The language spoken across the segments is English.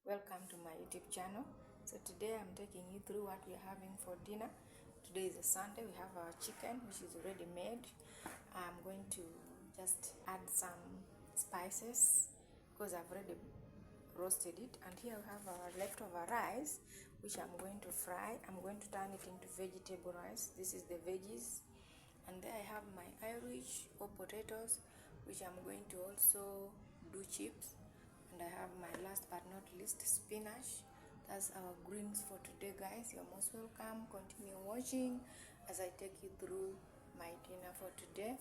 Welcome to my YouTube channel. So today I'm taking you through what we're having for dinner. Today is a Sunday. We have our chicken, which is already made. I'm going to just add some spices because I've already roasted it. And here we have our leftover rice, which I'm going to fry. I'm going to turn it into vegetable rice. This is the veggies. And there I have my Irish or potatoes, which I'm going to also do chips. And I have my last but not least spinach. That's our greens for today, guys. You're most welcome. Continue watching as I take you through my dinner for today.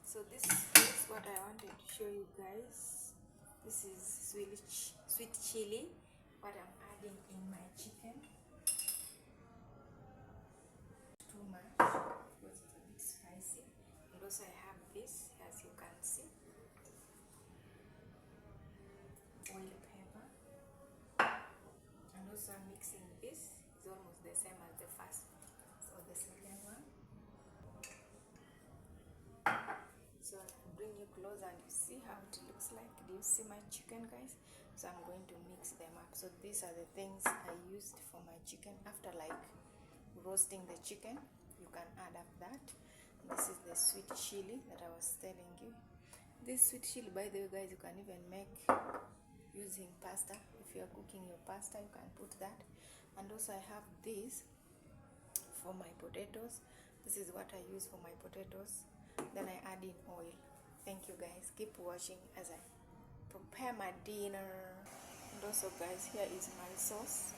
So this is what I wanted to show you guys. This is sweet chili, what I'm adding in my chicken. Too much because it's a bit spicy. And also I have this, as you can see, oil pepper. And also I'm mixing this. It's almost the same as the first. So the second one. So I'll bring you close and you see how it looks like. Do you see my chicken, guys? So I'm going to mix them up. So these are the things I used for my chicken. After like roasting the chicken, you can add up that. This is the sweet chili that I was telling you. This sweet chili, by the way, guys, you can even make using pasta. If you are cooking your pasta, you can put that. And also I have this for my potatoes. This is what I use for my potatoes. Then I add in oil. Thank you, guys. Keep watching as I prepare my dinner. And also, guys, here is my sauce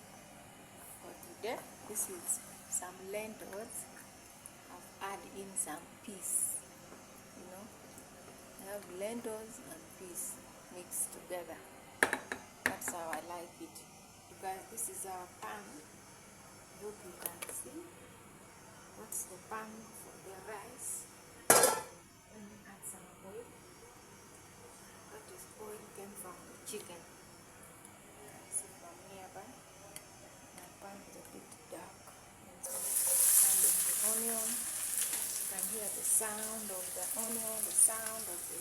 for today. This is some lentils. I've added in some peas. I have lentils and peas mixed together. That's how I like it. You guys, this is our pan. Hope you can see. What's the pan for the rice? Let me add some oil. That is oil came from the chicken. You can see from nearby. My pan is a bit dark. And so adding the onion. You can hear the sound of the onion, the sound of the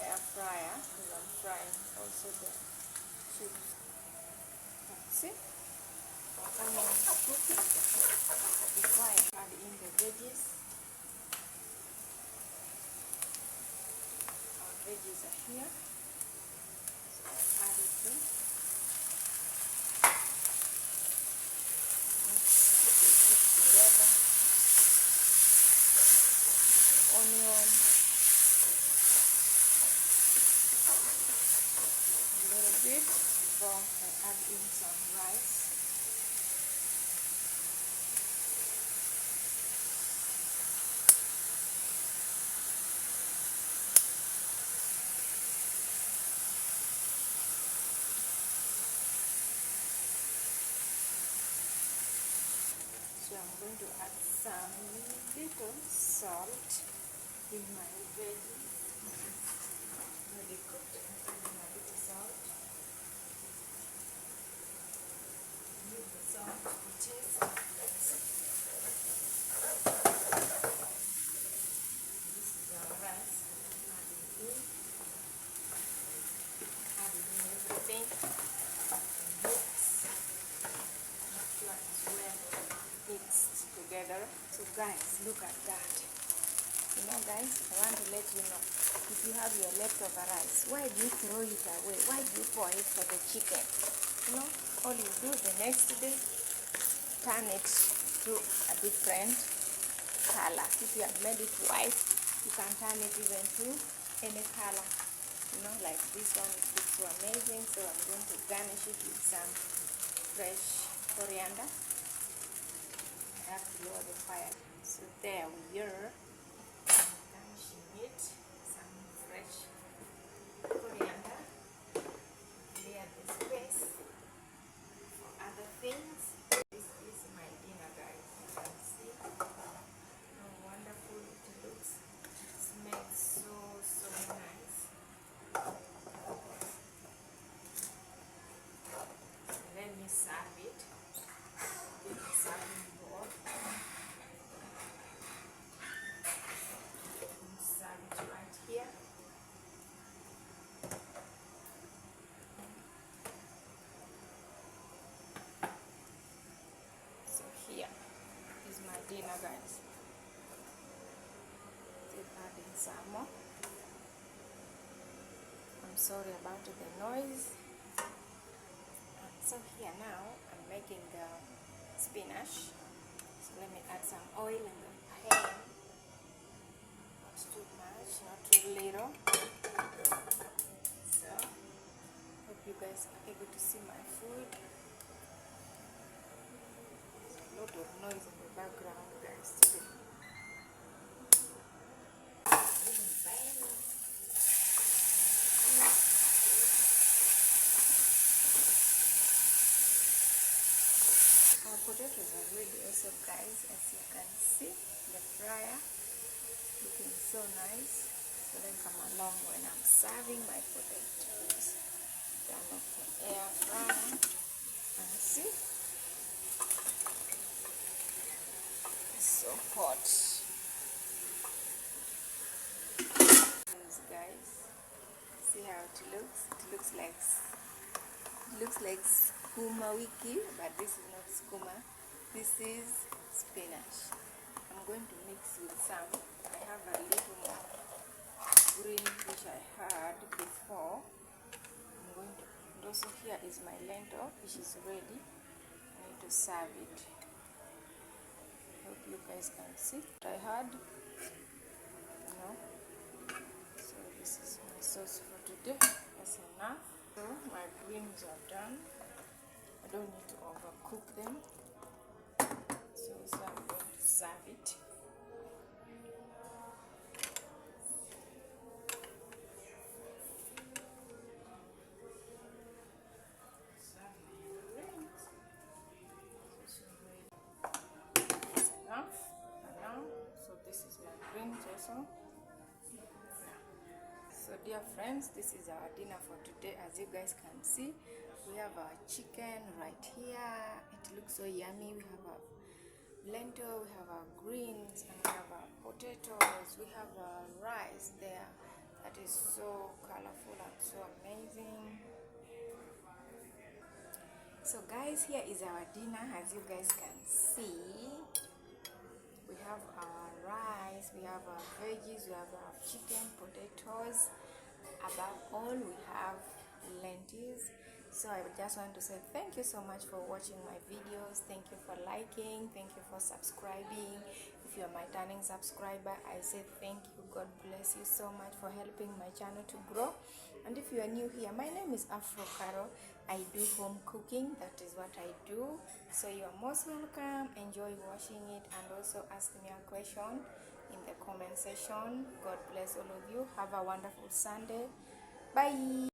air fryer, because I'm frying also the chips. See? Onion is cooking before I add in the veggies. Our veggies are here, so I'll add it in. Mix it together. Onion, a little bit before I add in some rice. So I'm going to add some little salt in my veggies. Already cooked. I'm adding a little salt. Use the salt to taste. This is our rice. Adding in everything. Make sure it's well mixed together. So guys, look at that. Guys, I want to let you know, if you have your leftover rice, why do you throw it away? Why do you pour it for the chicken? All you do the next day, turn it to a different color. If you have made it white, you can turn it even to any color. Like this one, it looks so amazing. So I'm going to garnish it with some fresh coriander. I have to lower the fire. So there we are. Garnishing it. Some fresh coriander. Clear the space for other things. This is my dinner, guys. You can see how wonderful it looks. It smells so nice. Let me serve it. Serving bowl. dinner, guys. Keep adding some more. I'm sorry about the noise. So here now I'm making the spinach. So let me add some oil in the pan. Not too much, not too little. So hope you guys are able to see my food. There's a lot of noise in the background, guys, today. Our potatoes are ready also, guys, as you can see. The fryer looking so nice. So then come along when I'm serving my potatoes. Turn off the air fryer and see. It's so hot. Guys, see how it looks. It looks like skuma wiki, but this is not skuma. This is spinach. I'm going to mix with some. I have a little more green which I had before. I'm going to, and also here is my lentil which is ready. I need to serve it. Hope you guys can see what I had. So this is my sauce for today. That's enough. So my greens are done. I don't need to overcook them. So I'm going to serve it. That's enough. And now, so this is my greens also. So dear friends, this is our dinner for today. As you guys can see, we have our chicken right here. It looks so yummy. We have our lentil, we have our greens, and we have our potatoes. We have our rice there. That is so colorful and so amazing. So guys, here is our dinner. As you guys can see, we have our rice, we have our veggies, we have our chicken, potatoes. Above all, we have lentils. So I just want to say thank you so much for watching my videos. Thank you for liking. Thank you for subscribing. If you're my turning subscriber, I say thank you. God bless you so much for helping my channel to grow. And if you are new here, my name is Afro Caro. I do home cooking. That is what I do. So you are most welcome. Enjoy watching it and also ask me a question in the comment section. God bless all of you. Have a wonderful Sunday. Bye.